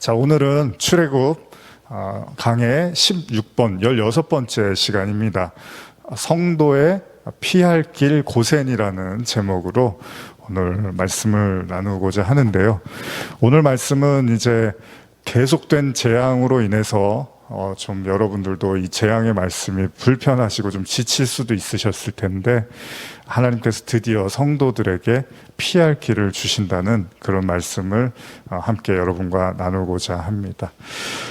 자, 오늘은 출애굽 강해 16번, 16번째 시간입니다. 성도의 피할 길 고센이라는 제목으로 오늘 말씀을 나누고자 하는데요. 오늘 말씀은 이제 계속된 재앙으로 인해서 좀 여러분들도 이 재앙의 말씀이 불편하시고 좀 지칠 수도 있으셨을 텐데, 하나님께서 드디어 성도들에게 피할 길을 주신다는 그런 말씀을 함께 여러분과 나누고자 합니다.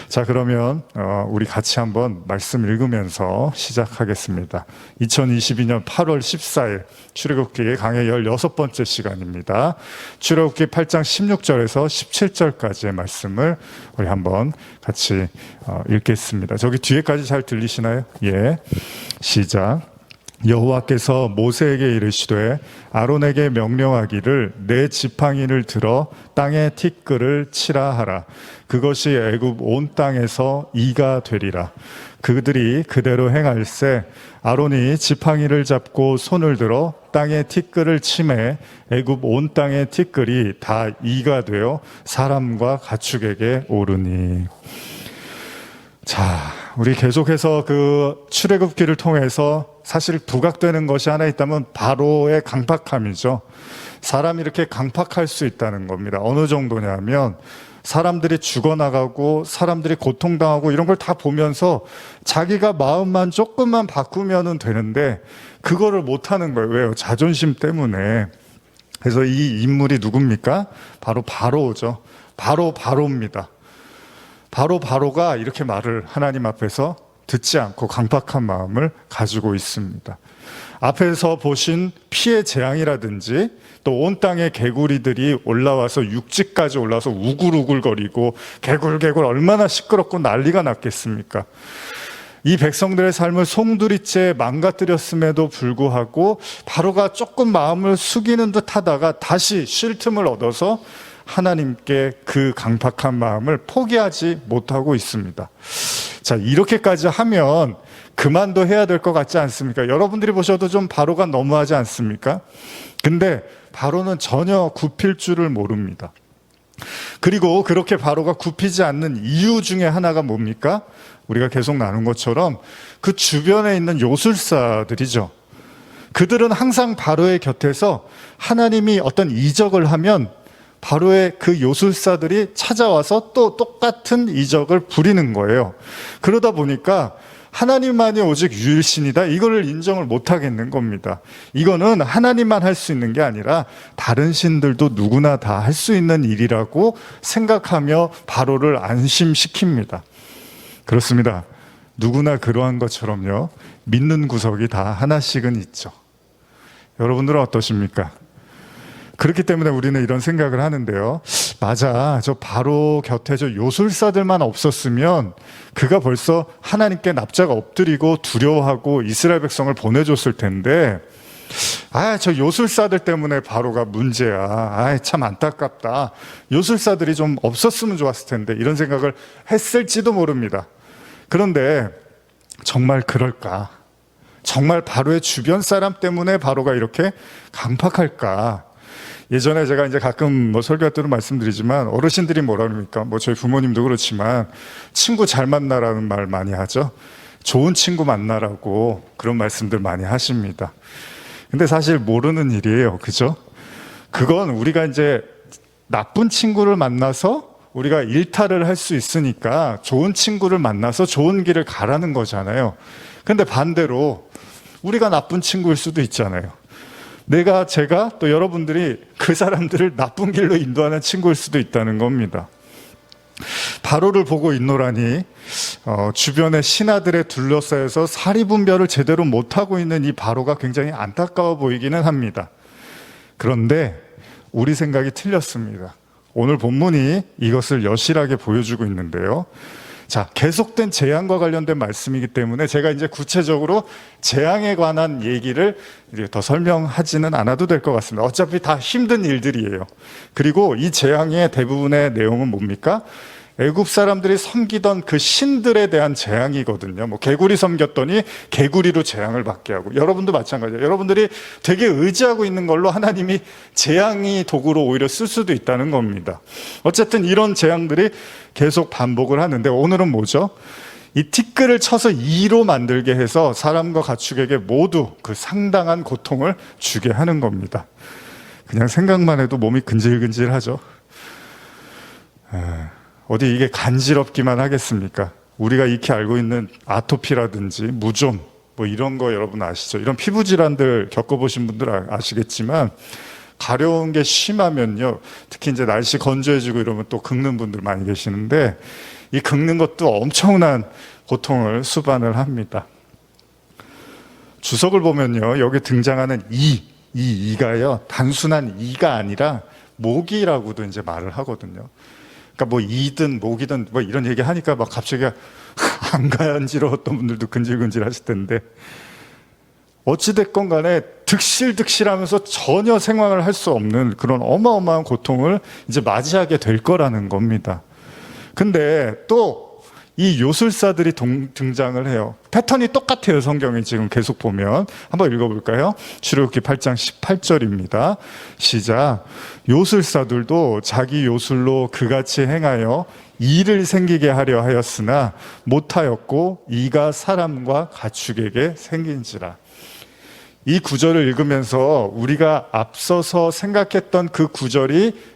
자, 그러면 우리 같이 한번 말씀 읽으면서 시작하겠습니다. 2022년 8월 14일 출애굽기 강해 16번째 시간입니다. 출애굽기 8장 16절에서 17절까지의 말씀을 우리 한번 같이 읽겠습니다. 저기 뒤에까지 잘 들리시나요? 예, 시작. 여호와께서 모세에게 이르시되 아론에게 명령하기를 내 지팡이를 들어 땅에 티끌을 치라 하라. 그것이 애굽 온 땅에서 이가 되리라. 그들이 그대로 행할세 아론이 지팡이를 잡고 손을 들어 땅에 티끌을 치매 애굽 온 땅의 티끌이 다 이가 되어 사람과 가축에게 오르니. 자, 우리 계속해서 그 출애굽기를 통해서 사실 부각되는 것이 하나 있다면 바로의 강팍함이죠. 사람이 이렇게 강팍할 수 있다는 겁니다. 어느 정도냐면 사람들이 죽어나가고 사람들이 고통당하고 이런 걸 다 보면서 자기가 마음만 조금만 바꾸면 되는데 그거를 못하는 거예요. 왜요? 자존심 때문에. 그래서 이 인물이 누굽니까? 바로 바로죠. 바로입니다. 바로가 이렇게 말을 하나님 앞에서 듣지 않고 강팍한 마음을 가지고 있습니다. 앞에서 보신 피의 재앙이라든지 또 온 땅의 개구리들이 올라와서 육지까지 올라와서 우글우글거리고 개굴개굴 얼마나 시끄럽고 난리가 났겠습니까? 이 백성들의 삶을 송두리째 망가뜨렸음에도 불구하고 바로가 조금 마음을 숙이는 듯 하다가 다시 쉴 틈을 얻어서 하나님께 그 강팍한 마음을 포기하지 못하고 있습니다. 자, 이렇게까지 하면 그만도 해야 될 것 같지 않습니까? 여러분들이 보셔도 좀 바로가 너무하지 않습니까? 근데 바로는 전혀 굽힐 줄을 모릅니다. 그리고 그렇게 바로가 굽히지 않는 이유 중에 하나가 뭡니까? 우리가 계속 나눈 것처럼 그 주변에 있는 요술사들이죠. 그들은 항상 바로의 곁에서 하나님이 어떤 이적을 하면 바로의 그 요술사들이 찾아와서 또 똑같은 이적을 부리는 거예요. 그러다 보니까 하나님만이 오직 유일신이다, 이거를 인정을 못 하겠는 겁니다. 이거는 하나님만 할 수 있는 게 아니라 다른 신들도 누구나 다 할 수 있는 일이라고 생각하며 바로를 안심시킵니다. 그렇습니다. 누구나 그러한 것처럼요, 믿는 구석이 다 하나씩은 있죠. 여러분들은 어떠십니까? 그렇기 때문에 우리는 이런 생각을 하는데요. 맞아, 저 바로 곁에 저 요술사들만 없었으면 그가 벌써 하나님께 납작 엎드리고 두려워하고 이스라엘 백성을 보내줬을 텐데, 저 요술사들 때문에 바로가 문제야. 참 안타깝다. 요술사들이 좀 없었으면 좋았을 텐데, 이런 생각을 했을지도 모릅니다. 그런데 정말 그럴까? 정말 바로의 주변 사람 때문에 바로가 이렇게 강팍할까? 예전에 제가 이제 가끔 설교할 때도 말씀드리지만, 어르신들이 뭐라 그럽니까? 저희 부모님도 그렇지만 친구 잘 만나라는 말 많이 하죠. 좋은 친구 만나라고 그런 말씀들 많이 하십니다. 근데 사실 모르는 일이에요. 그죠? 그건 우리가 이제 나쁜 친구를 만나서 우리가 일탈을 할 수 있으니까 좋은 친구를 만나서 좋은 길을 가라는 거잖아요. 근데 반대로 우리가 나쁜 친구일 수도 있잖아요. 제가 또 여러분들이 그 사람들을 나쁜 길로 인도하는 친구일 수도 있다는 겁니다. 바로를 보고 있노라니 주변의 신하들에 둘러싸여서 사리분별을 제대로 못하고 있는 이 바로가 굉장히 안타까워 보이기는 합니다. 그런데 우리 생각이 틀렸습니다. 오늘 본문이 이것을 여실하게 보여주고 있는데요. 자, 계속된 재앙과 관련된 말씀이기 때문에 제가 이제 구체적으로 재앙에 관한 얘기를 더 설명하지는 않아도 될 것 같습니다. 어차피 다 힘든 일들이에요. 그리고 이 재앙의 대부분의 내용은 뭡니까? 애굽 사람들이 섬기던 그 신들에 대한 재앙이거든요. 뭐 개구리 섬겼더니 개구리로 재앙을 받게 하고, 여러분도 마찬가지예요. 여러분들이 되게 의지하고 있는 걸로 하나님이 재앙이 도구로 오히려 쓸 수도 있다는 겁니다. 어쨌든 이런 재앙들이 계속 반복을 하는데, 오늘은 뭐죠? 이 티끌을 쳐서 이로 만들게 해서 사람과 가축에게 모두 그 상당한 고통을 주게 하는 겁니다. 그냥 생각만 해도 몸이 근질근질하죠. 어디 이게 간지럽기만 하겠습니까? 우리가 익히 알고 있는 아토피라든지 무좀, 뭐 이런 거 여러분 아시죠? 이런 피부 질환들 겪어보신 분들 아시겠지만, 가려운 게 심하면요, 특히 이제 날씨 건조해지고 이러면 또 긁는 분들 많이 계시는데, 이 긁는 것도 엄청난 고통을 수반을 합니다. 주석을 보면요, 여기 등장하는 이가요, 단순한 이가 아니라 모기라고도 이제 말을 하거든요. 그러니까 뭐 이든 목이든 뭐 이런 얘기 하니까 막 갑자기 안 간지러웠던 분들도 근질근질 하실 텐데, 어찌됐건 간에 득실득실하면서 전혀 생활을 할 수 없는 그런 어마어마한 고통을 이제 맞이하게 될 거라는 겁니다. 근데 또 이 요술사들이 등장을 해요. 패턴이 똑같아요. 성경에 지금 계속 보면. 한번 읽어볼까요? 출애굽기 8장 18절입니다. 시작. 요술사들도 자기 요술로 그같이 행하여 이를 생기게 하려 하였으나 못하였고 이가 사람과 가축에게 생긴지라. 이 구절을 읽으면서 우리가 앞서서 생각했던 그 구절이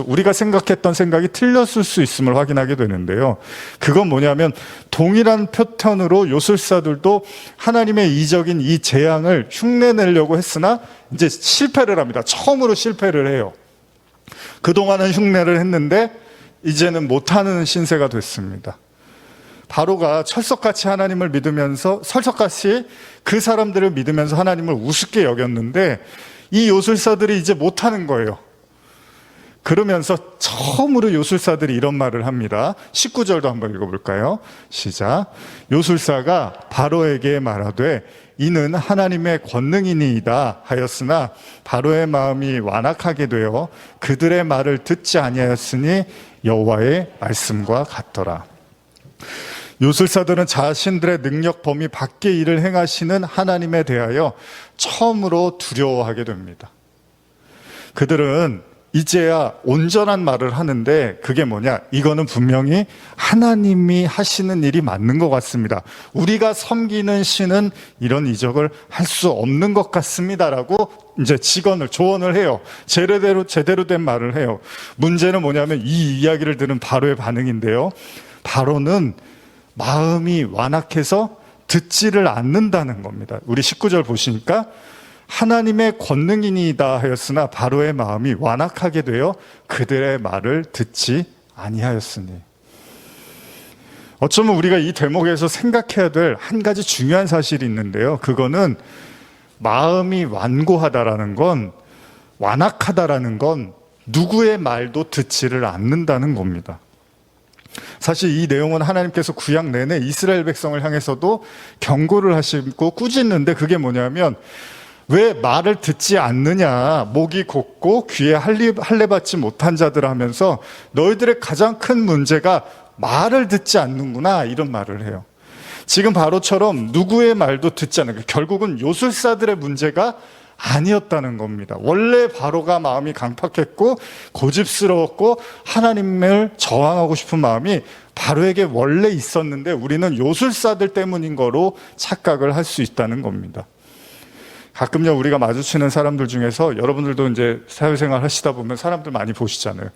우리가 생각했던 생각이 틀렸을 수 있음을 확인하게 되는데요. 그건 뭐냐면, 동일한 패턴으로 요술사들도 하나님의 이적인 이 재앙을 흉내내려고 했으나 이제 실패를 합니다. 처음으로 실패를 해요. 그동안은 흉내를 했는데 이제는 못하는 신세가 됐습니다. 바로가 철석같이 하나님을 믿으면서, 철석같이 그 사람들을 믿으면서 하나님을 우습게 여겼는데, 이 요술사들이 이제 못하는 거예요. 그러면서 처음으로 요술사들이 이런 말을 합니다. 19절도 한번 읽어볼까요? 시작. 요술사가 바로에게 말하되 이는 하나님의 권능이니이다 하였으나 바로의 마음이 완악하게 되어 그들의 말을 듣지 아니하였으니 여호와의 말씀과 같더라. 요술사들은 자신들의 능력 범위 밖의 일을 행하시는 하나님에 대하여 처음으로 두려워하게 됩니다. 그들은 이제야 온전한 말을 하는데, 그게 뭐냐? 이거는 분명히 하나님이 하시는 일이 맞는 것 같습니다. 우리가 섬기는 신은 이런 이적을 할 수 없는 것 같습니다라고 이제 조언을 해요. 제대로 된 말을 해요. 문제는 뭐냐면 이 이야기를 들은 바로의 반응인데요. 바로는 마음이 완악해서 듣지를 않는다는 겁니다. 우리 19절 보시니까 하나님의 권능이니이다 하였으나 바로의 마음이 완악하게 되어 그들의 말을 듣지 아니하였으니. 어쩌면 우리가 이 대목에서 생각해야 될 한 가지 중요한 사실이 있는데요. 그거는 마음이 완고하다라는 건, 완악하다라는 건 누구의 말도 듣지를 않는다는 겁니다. 사실 이 내용은 하나님께서 구약 내내 이스라엘 백성을 향해서도 경고를 하시고 꾸짖는데, 그게 뭐냐면, 왜 말을 듣지 않느냐, 목이 곧고 귀에 할례 받지 못한 자들 하면서 너희들의 가장 큰 문제가 말을 듣지 않는구나, 이런 말을 해요. 지금 바로처럼 누구의 말도 듣지 않는, 결국은 요술사들의 문제가 아니었다는 겁니다. 원래 바로가 마음이 강팍했고 고집스러웠고 하나님을 저항하고 싶은 마음이 바로에게 원래 있었는데, 우리는 요술사들 때문인 거로 착각을 할 수 있다는 겁니다. 가끔요, 우리가 마주치는 사람들 중에서, 여러분들도 이제 사회생활 하시다 보면 사람들 많이 보시잖아요.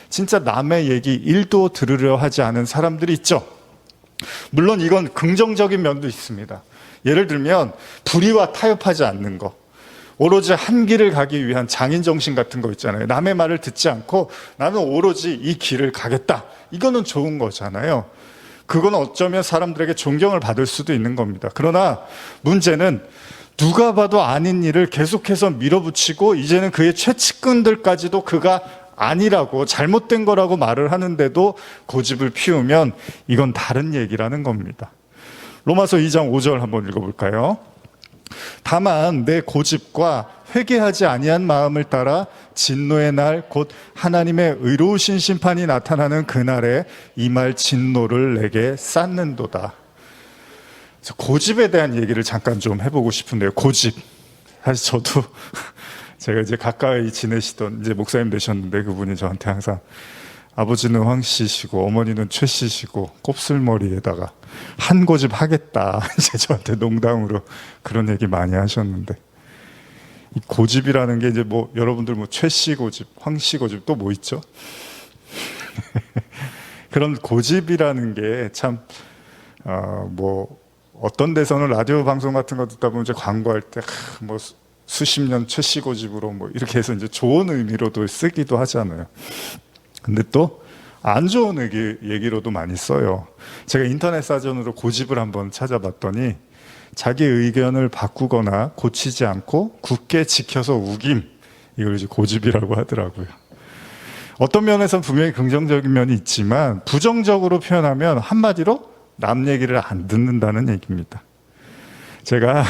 진짜 남의 얘기 1도 들으려 하지 않은 사람들이 있죠. 물론 이건 긍정적인 면도 있습니다. 예를 들면 불의와 타협하지 않는 거, 오로지 한 길을 가기 위한 장인정신 같은 거 있잖아요. 남의 말을 듣지 않고 나는 오로지 이 길을 가겠다. 이거는 좋은 거잖아요. 그건 어쩌면 사람들에게 존경을 받을 수도 있는 겁니다. 그러나 문제는 누가 봐도 아닌 일을 계속해서 밀어붙이고 이제는 그의 최측근들까지도 그가 아니라고, 잘못된 거라고 말을 하는데도 고집을 피우면 이건 다른 얘기라는 겁니다. 로마서 2장 5절 한번 읽어볼까요? 다만 내 고집과 회개하지 아니한 마음을 따라 진노의 날 곧 하나님의 의로우신 심판이 나타나는 그날에 임할 진노를 내게 쌓는도다. 고집에 대한 얘기를 잠깐 좀 해보고 싶은데요. 고집. 사실 저도 제가 이제 가까이 지내시던 이제 목사님 되셨는데 그분이 저한테 항상 아버지는 황 씨시고 어머니는 최 씨시고 곱슬머리에다가 한 고집 하겠다. 이제 저한테 농담으로 그런 얘기 많이 하셨는데 이 고집이라는 게 이제 뭐 여러분들 뭐 최 씨 고집, 황 씨 고집 또 뭐 있죠? 그런 고집이라는 게 참 뭐 어떤 데서는 라디오 방송 같은 거 듣다 보면 이제 광고할 때 뭐 수십 년 최 씨 고집으로 뭐 이렇게 해서 이제 좋은 의미로도 쓰기도 하잖아요. 근데 또 안 좋은 얘기로도 많이 써요. 제가 인터넷 사전으로 고집을 한번 찾아봤더니 자기 의견을 바꾸거나 고치지 않고 굳게 지켜서 우김, 이걸 이제 고집이라고 하더라고요. 어떤 면에서는 분명히 긍정적인 면이 있지만 부정적으로 표현하면 한마디로 남 얘기를 안 듣는다는 얘기입니다. 제가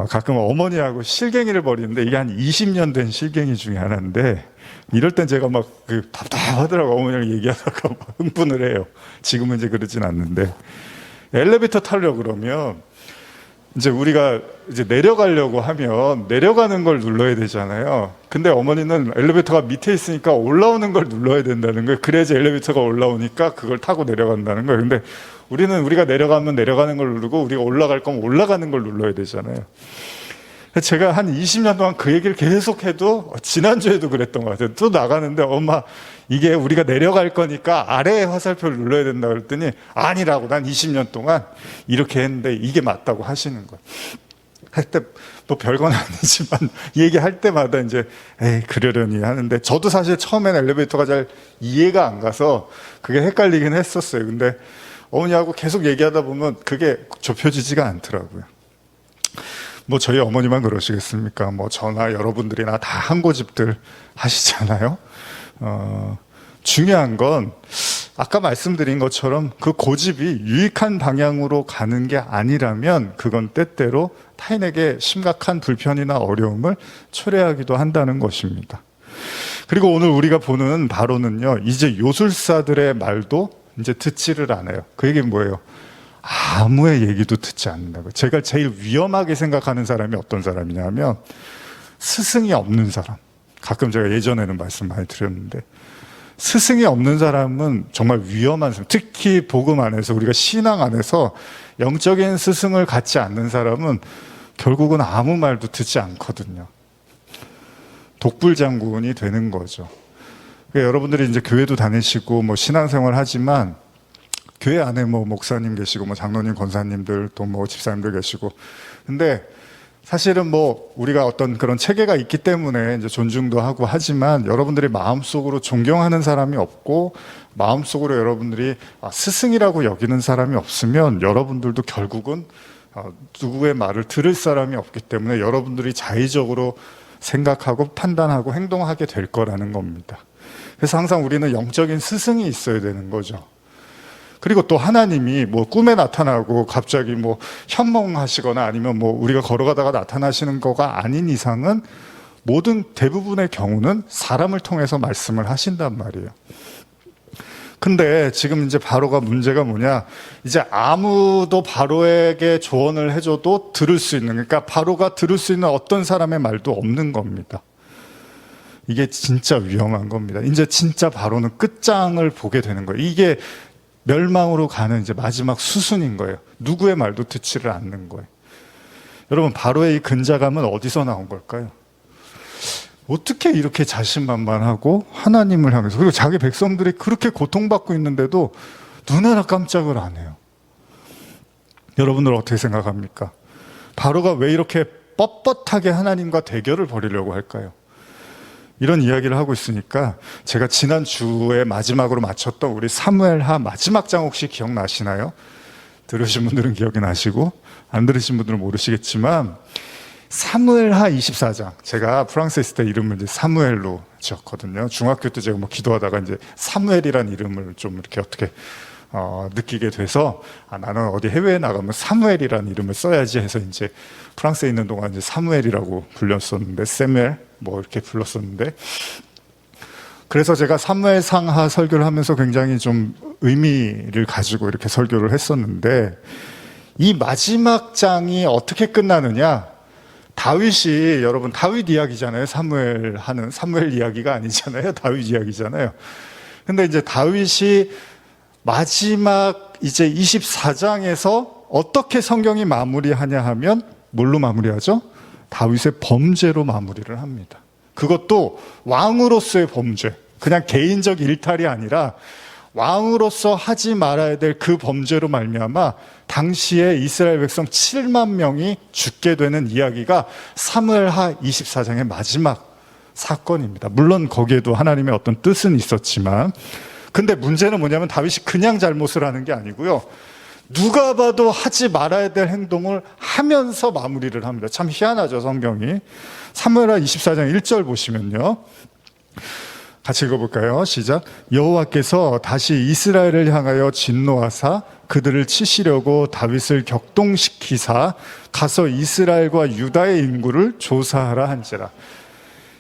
가끔 어머니하고 실갱이를 벌이는데 이게 한 20년 된 실갱이 중에 하나인데 이럴 땐 제가 막 답답하더라고. 어머니랑 얘기하다가 막 흥분을 해요. 지금은 이제 그러진 않는데 엘리베이터 타려고 그러면 이제 우리가 이제 내려가려고 하면 내려가는 걸 눌러야 되잖아요. 근데 어머니는 엘리베이터가 밑에 있으니까 올라오는 걸 눌러야 된다는 거예요. 그래야지 엘리베이터가 올라오니까 그걸 타고 내려간다는 거예요. 근데 우리는 우리가 내려가면 내려가는 걸 누르고 우리가 올라갈 거면 올라가는 걸 눌러야 되잖아요. 제가 한 20년 동안 그 얘기를 계속 해도 지난주에도 그랬던 것 같아요. 또 나가는데 엄마 이게 우리가 내려갈 거니까 아래에 화살표를 눌러야 된다 그랬더니 아니라고 난 20년 동안 이렇게 했는데 이게 맞다고 하시는 거예요. 할 때 뭐 별건 아니지만 얘기할 때마다 이제 에이 그러려니 하는데 저도 사실 처음에는 엘리베이터가 잘 이해가 안 가서 그게 헷갈리긴 했었어요. 근데 어머니하고 계속 얘기하다 보면 그게 좁혀지지가 않더라고요. 뭐 저희 어머니만 그러시겠습니까? 뭐 저나 여러분들이나 다 한 고집들 하시잖아요. 중요한 건 아까 말씀드린 것처럼 그 고집이 유익한 방향으로 가는 게 아니라면 그건 때때로 타인에게 심각한 불편이나 어려움을 초래하기도 한다는 것입니다. 그리고 오늘 우리가 보는 바로는요, 이제 요술사들의 말도 이제 듣지를 않아요. 그 얘기는 뭐예요? 아무의 얘기도 듣지 않는다고. 제가 제일 위험하게 생각하는 사람이 어떤 사람이냐면 스승이 없는 사람. 가끔 제가 예전에는 말씀 많이 드렸는데 스승이 없는 사람은 정말 위험한 사람. 특히 복음 안에서 우리가 신앙 안에서 영적인 스승을 갖지 않는 사람은 결국은 아무 말도 듣지 않거든요. 독불장군이 되는 거죠. 그러니까 여러분들이 이제 교회도 다니시고 뭐 신앙생활 하지만 교회 안에 뭐 목사님 계시고 뭐 장로님, 권사님들 또 뭐 집사님들 계시고 근데 사실은 뭐 우리가 어떤 그런 체계가 있기 때문에 이제 존중도 하고 하지만 여러분들이 마음속으로 존경하는 사람이 없고 마음속으로 여러분들이 스승이라고 여기는 사람이 없으면 여러분들도 결국은 누구의 말을 들을 사람이 없기 때문에 여러분들이 자의적으로 생각하고 판단하고 행동하게 될 거라는 겁니다. 그래서 항상 우리는 영적인 스승이 있어야 되는 거죠. 그리고 또 하나님이 뭐 꿈에 나타나고 갑자기 뭐 현몽하시거나 아니면 뭐 우리가 걸어가다가 나타나시는 거가 아닌 이상은 모든 대부분의 경우는 사람을 통해서 말씀을 하신단 말이에요. 근데 지금 이제 바로가 문제가 뭐냐? 이제 아무도 바로에게 조언을 해줘도 들을 수 있는, 그러니까 바로가 들을 수 있는 어떤 사람의 말도 없는 겁니다. 이게 진짜 위험한 겁니다. 이제 진짜 바로는 끝장을 보게 되는 거예요. 이게 멸망으로 가는 이제 마지막 수순인 거예요. 누구의 말도 듣지를 않는 거예요. 여러분, 바로의 이 근자감은 어디서 나온 걸까요? 어떻게 이렇게 자신만만하고 하나님을 향해서, 그리고 자기 백성들이 그렇게 고통받고 있는데도 눈 하나 깜짝을 안 해요. 여러분들 어떻게 생각합니까? 바로가 왜 이렇게 뻣뻣하게 하나님과 대결을 벌이려고 할까요? 이런 이야기를 하고 있으니까 제가 지난주에 마지막으로 마쳤던 우리 사무엘하 마지막 장 혹시 기억나시나요? 들으신 분들은 기억이 나시고 안 들으신 분들은 모르시겠지만 사무엘하 24장, 제가 프랑스에 있을 때 이름을 이제 사무엘로 지었거든요. 중학교 때 제가 뭐 기도하다가 이제 사무엘이라는 이름을 좀 이렇게 어떻게 느끼게 돼서 나는 어디 해외에 나가면 사무엘이라는 이름을 써야지 해서 이제 프랑스에 있는 동안 이제 사무엘이라고 불렸었는데 세무엘 뭐 이렇게 불렀었는데, 그래서 제가 사무엘상하 설교를 하면서 굉장히 좀 의미를 가지고 이렇게 설교를 했었는데, 이 마지막 장이 어떻게 끝나느냐, 다윗이, 여러분 다윗 이야기잖아요. 사무엘 하는 사무엘 이야기가 아니잖아요. 다윗 이야기잖아요. 근데 이제 다윗이 마지막 이제 24장에서 어떻게 성경이 마무리하냐 하면 뭘로 마무리하죠? 다윗의 범죄로 마무리를 합니다. 그것도 왕으로서의 범죄, 그냥 개인적 일탈이 아니라 왕으로서 하지 말아야 될 그 범죄로 말미암아 당시에 이스라엘 백성 7만 명이 죽게 되는 이야기가 사무엘하 24장의 마지막 사건입니다. 물론 거기에도 하나님의 어떤 뜻은 있었지만, 근데 문제는 뭐냐면 다윗이 그냥 잘못을 하는 게 아니고요, 누가 봐도 하지 말아야 될 행동을 하면서 마무리를 합니다. 참 희한하죠, 성경이. 사무엘하 24장 1절 보시면요, 같이 읽어볼까요? 시작. 여호와께서 다시 이스라엘을 향하여 진노하사 그들을 치시려고 다윗을 격동시키사 가서 이스라엘과 유다의 인구를 조사하라 한지라.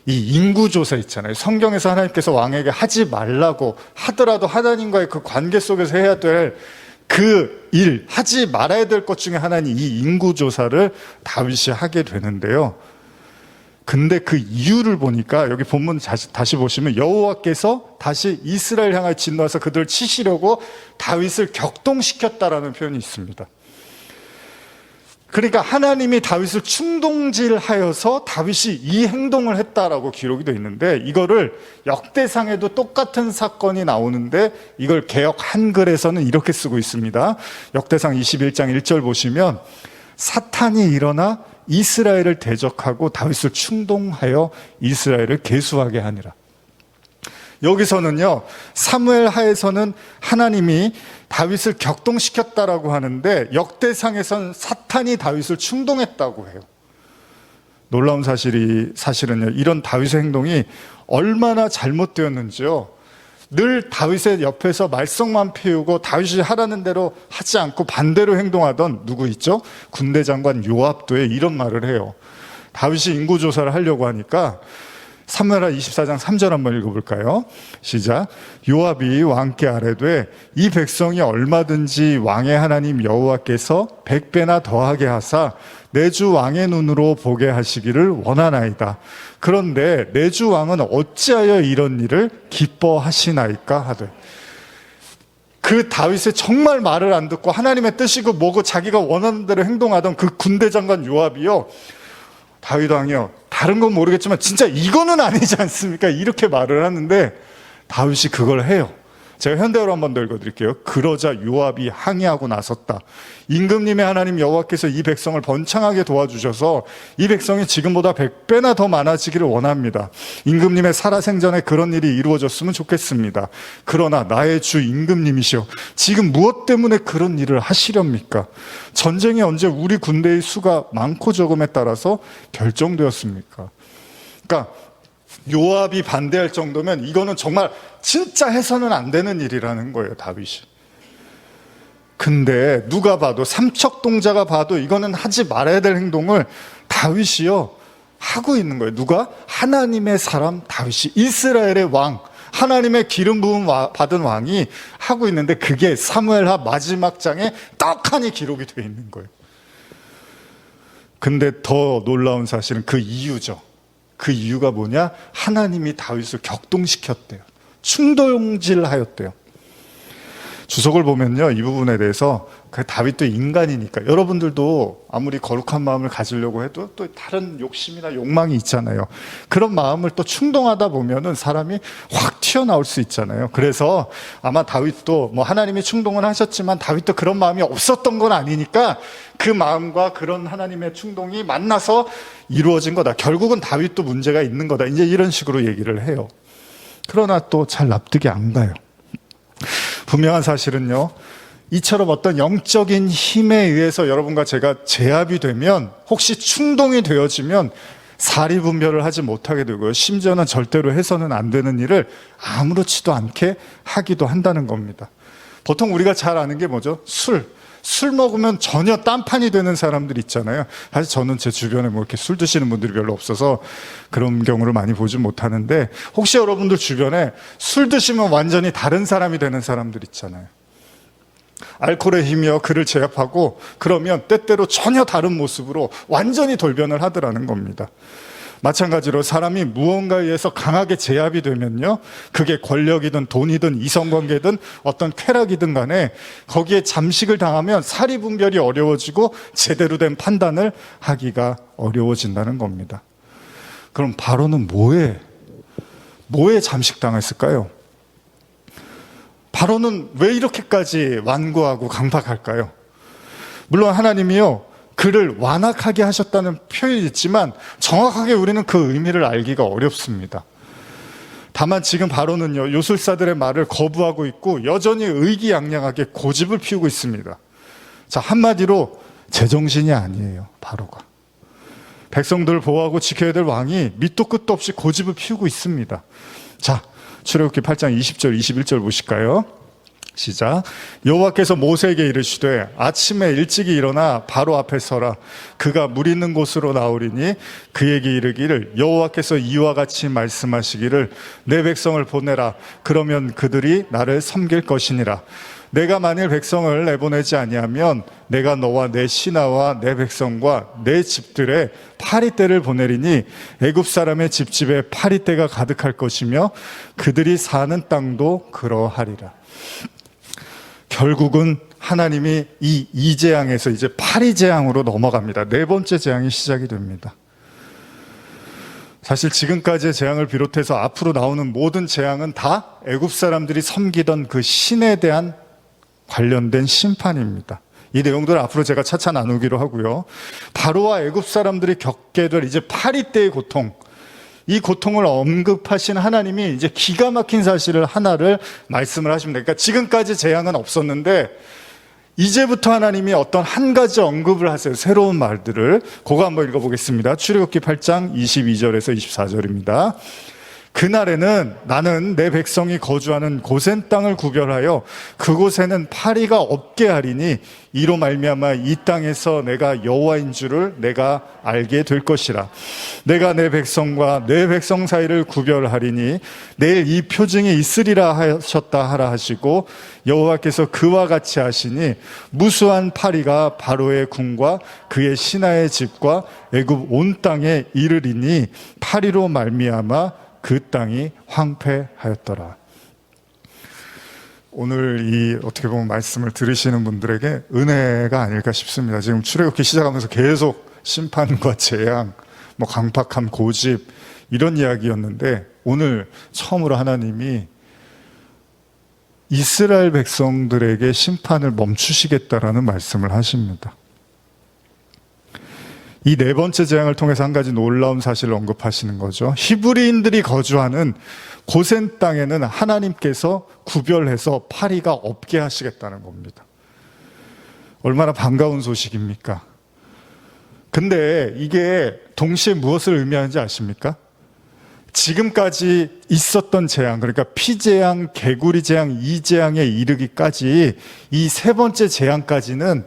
이 인구 조사 있잖아요. 성경에서 하나님께서 왕에게 하지 말라고 하더라도 하나님과의 그 관계 속에서 해야 될 그 일, 하지 말아야 될 것 중에 하나는 이 인구 조사를 다윗이 하게 되는데요. 근데 그 이유를 보니까 여기 본문 다시 보시면 여호와께서 다시 이스라엘 향하여 진노해서 그들을 치시려고 다윗을 격동시켰다라는 표현이 있습니다. 그러니까 하나님이 다윗을 충동질하여서 다윗이 이 행동을 했다라고 기록이 되어 있는데, 이거를 역대상에도 똑같은 사건이 나오는데 이걸 개역 한글에서는 이렇게 쓰고 있습니다. 역대상 21장 1절 보시면 사탄이 일어나 이스라엘을 대적하고 다윗을 충동하여 이스라엘을 계수하게 하니라. 여기서는요, 사무엘 하에서는 하나님이 다윗을 격동시켰다라고 하는데 역대상에서는 사탄이 다윗을 충동했다고 해요. 놀라운 사실은요, 이런 다윗의 행동이 얼마나 잘못되었는지요, 늘 다윗의 옆에서 말썽만 피우고 다윗이 하라는 대로 하지 않고 반대로 행동하던 누구 있죠? 군대 장관 요압도 이런 말을 해요. 다윗이 인구조사를 하려고 하니까 사무엘하 24장 3절 한번 읽어볼까요? 시작. 요압이 왕께 아뢰되 이 백성이 얼마든지 왕의 하나님 여호와께서 100배나 더하게 하사 내 주 왕의 눈으로 보게 하시기를 원하나이다. 그런데 내 주 왕은 어찌하여 이런 일을 기뻐하시나이까 하되. 그 다윗의 정말 말을 안 듣고 하나님의 뜻이고 뭐고 자기가 원하는 대로 행동하던 그 군대 장관 요압이요, 다윗 왕이요, 다른 건 모르겠지만 진짜 이거는 아니지 않습니까? 이렇게 말을 하는데 다윗이 그걸 해요. 제가 현대어로 한 번 더 읽어드릴게요. 그러자 요압이 항의하고 나섰다. 임금님의 하나님 여호와께서 이 백성을 번창하게 도와주셔서 이 백성이 지금보다 100배나 더 많아지기를 원합니다. 임금님의 살아생전에 그런 일이 이루어졌으면 좋겠습니다. 그러나 나의 주 임금님이시여, 지금 무엇 때문에 그런 일을 하시렵니까? 전쟁이 언제 우리 군대의 수가 많고 적음에 따라서 결정되었습니까? 그러니까 요압이 반대할 정도면 이거는 정말 진짜 해서는 안 되는 일이라는 거예요, 다윗이. 근데 누가 봐도, 삼척동자가 봐도 이거는 하지 말아야 될 행동을 다윗이요 하고 있는 거예요. 누가? 하나님의 사람 다윗이, 이스라엘의 왕, 하나님의 기름 부음 받은 왕이 하고 있는데 그게 사무엘하 마지막 장에 떡하니 기록이 되어 있는 거예요. 근데 더 놀라운 사실은 그 이유죠. 그 이유가 뭐냐? 하나님이 다윗을 격동시켰대요. 충동질하였대요. 주석을 보면요, 이 부분에 대해서 다윗도 인간이니까, 여러분들도 아무리 거룩한 마음을 가지려고 해도 또 다른 욕심이나 욕망이 있잖아요. 그런 마음을 또 충동하다 보면은 사람이 확 튀어나올 수 있잖아요. 그래서 아마 다윗도 뭐 하나님이 충동을 하셨지만 다윗도 그런 마음이 없었던 건 아니니까 그 마음과 그런 하나님의 충동이 만나서 이루어진 거다. 결국은 다윗도 문제가 있는 거다. 이제 이런 식으로 얘기를 해요. 그러나 또 잘 납득이 안 가요. 분명한 사실은요, 이처럼 어떤 영적인 힘에 의해서 여러분과 제가 제압이 되면, 혹시 충동이 되어지면 사리분별을 하지 못하게 되고요, 심지어는 절대로 해서는 안 되는 일을 아무렇지도 않게 하기도 한다는 겁니다. 보통 우리가 잘 아는 게 뭐죠? 술 먹으면 전혀 딴판이 되는 사람들 있잖아요. 사실 저는 제 주변에 뭐 이렇게 술 드시는 분들이 별로 없어서 그런 경우를 많이 보지 못하는데, 혹시 여러분들 주변에 술 드시면 완전히 다른 사람이 되는 사람들 있잖아요. 알코올에 힘이어 그를 제압하고 그러면 때때로 전혀 다른 모습으로 완전히 돌변을 하더라는 겁니다. 마찬가지로 사람이 무언가에 의해서 강하게 제압이 되면요, 그게 권력이든 돈이든 이성관계든 어떤 쾌락이든 간에 거기에 잠식을 당하면 사리분별이 어려워지고 제대로 된 판단을 하기가 어려워진다는 겁니다. 그럼 바로는 뭐에 잠식당했을까요? 바로는 왜 이렇게까지 완고하고 강박할까요? 물론 하나님이요, 그를 완악하게 하셨다는 표현이 있지만 정확하게 우리는 그 의미를 알기가 어렵습니다. 다만 지금 바로는요, 요술사들의 말을 거부하고 있고 여전히 의기양양하게 고집을 피우고 있습니다. 자, 한마디로 제정신이 아니에요, 바로가. 백성들을 보호하고 지켜야 될 왕이 밑도 끝도 없이 고집을 피우고 있습니다. 자, 출애굽기 8장 20절 21절 보실까요? 시작. 여호와께서 모세에게 이르시되 아침에 일찍이 일어나 바로 앞에 서라. 그가 물 있는 곳으로 나오리니 그에게 이르기를 여호와께서 이와 같이 말씀하시기를 내 백성을 보내라. 그러면 그들이 나를 섬길 것이니라. 내가 만일 백성을 내보내지 아니하면 내가 너와 내 신하와 내 백성과 내 집들에 파리떼를 보내리니 애굽 사람의 집집에 파리떼가 가득할 것이며 그들이 사는 땅도 그러하리라. 결국은 하나님이 이 재앙에서 이제 파리 재앙으로 넘어갑니다. 네 번째 재앙이 시작이 됩니다. 사실 지금까지의 재앙을 비롯해서 앞으로 나오는 모든 재앙은 다 애굽 사람들이 섬기던 그 신에 대한 관련된 심판입니다. 이 내용들을 앞으로 제가 차차 나누기로 하고요. 바로와 애굽 사람들이 겪게 될 이제 파리떼의 고통, 이 고통을 언급하신 하나님이 이제 기가 막힌 사실을 하나를 말씀을 하십니다. 그러니까 지금까지 재앙은 없었는데 이제부터 하나님이 어떤 한 가지 언급을 하세요. 새로운 말들을. 그거 한번 읽어보겠습니다. 출애굽기 8장 22절에서 24절입니다. 그날에는 나는 내 백성이 거주하는 고센 땅을 구별하여 그곳에는 파리가 없게 하리니 이로 말미암아 이 땅에서 내가 여호와인 줄을 내가 알게 될 것이라. 내가 내 백성과 내 백성 사이를 구별하리니 내일 이 표징이 있으리라 하셨다 하라 하시고 여호와께서 그와 같이 하시니 무수한 파리가 바로의 궁과 그의 신하의 집과 애굽 온 땅에 이르리니 파리로 말미암아 그 땅이 황폐하였더라. 오늘 이 어떻게 보면 말씀을 들으시는 분들에게 은혜가 아닐까 싶습니다. 지금 출애굽기 시작하면서 계속 심판과 재앙, 뭐 강팍함, 고집 이런 이야기였는데 오늘 처음으로 하나님이 이스라엘 백성들에게 심판을 멈추시겠다라는 말씀을 하십니다. 이 네 번째 재앙을 통해서 한 가지 놀라운 사실을 언급하시는 거죠. 히브리인들이 거주하는 고센 땅에는 하나님께서 구별해서 파리가 없게 하시겠다는 겁니다. 얼마나 반가운 소식입니까? 근데 이게 동시에 무엇을 의미하는지 아십니까? 지금까지 있었던 재앙, 그러니까 피재앙, 개구리 재앙, 이 재앙에 이르기까지 이 세 번째 재앙까지는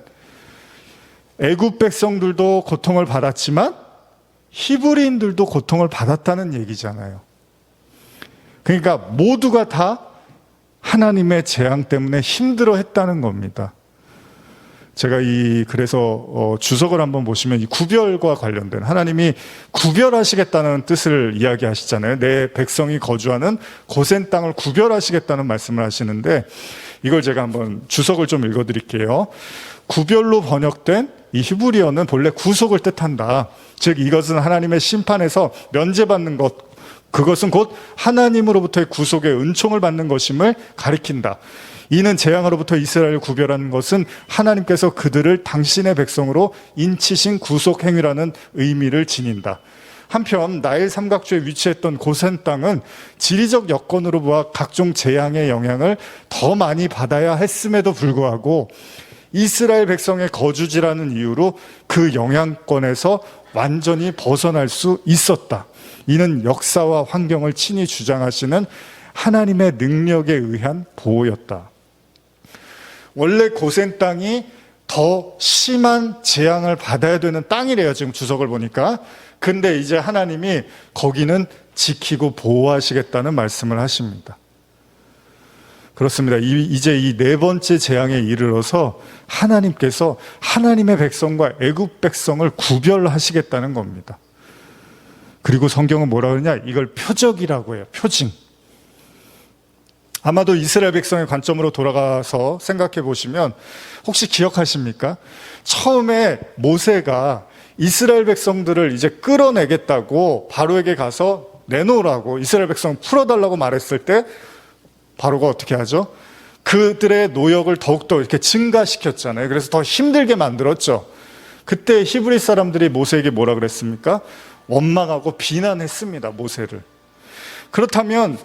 애굽 백성들도 고통을 받았지만 히브리인들도 고통을 받았다는 얘기잖아요. 그러니까 모두가 다 하나님의 재앙 때문에 힘들어했다는 겁니다. 제가 그래서 주석을 한번 보시면 이 구별과 관련된 하나님이 구별하시겠다는 뜻을 이야기하시잖아요. 내 백성이 거주하는 고센 땅을 구별하시겠다는 말씀을 하시는데 이걸 제가 한번 주석을 좀 읽어드릴게요. 구별로 번역된 이 히브리어는 본래 구속을 뜻한다. 즉 이것은 하나님의 심판에서 면제받는 것, 그것은 곧 하나님으로부터의 구속의 은총을 받는 것임을 가리킨다. 이는 재앙으로부터 이스라엘을 구별하는 것은 하나님께서 그들을 당신의 백성으로 인치신 구속 행위라는 의미를 지닌다. 한편 나일 삼각주에 위치했던 고센 땅은 지리적 여건으로 보아 각종 재앙의 영향을 더 많이 받아야 했음에도 불구하고 이스라엘 백성의 거주지라는 이유로 그 영향권에서 완전히 벗어날 수 있었다. 이는 역사와 환경을 친히 주장하시는 하나님의 능력에 의한 보호였다. 원래 고센 땅이 더 심한 재앙을 받아야 되는 땅이래요, 지금 주석을 보니까. 근데 이제 하나님이 거기는 지키고 보호하시겠다는 말씀을 하십니다. 그렇습니다. 이제 이 네 번째 재앙에 이르러서 하나님께서 하나님의 백성과 애굽 백성을 구별하시겠다는 겁니다. 그리고 성경은 뭐라 그러냐? 이걸 표적이라고 해요. 표징. 아마도 이스라엘 백성의 관점으로 돌아가서 생각해 보시면 혹시 기억하십니까? 처음에 모세가 이스라엘 백성들을 이제 끌어내겠다고 바로에게 가서 내놓으라고 이스라엘 백성 풀어달라고 말했을 때 바로가 어떻게 하죠? 그들의 노역을 더욱더 이렇게 증가시켰잖아요. 그래서 더 힘들게 만들었죠. 그때 히브리 사람들이 모세에게 뭐라 그랬습니까? 원망하고 비난했습니다, 모세를. 그렇다면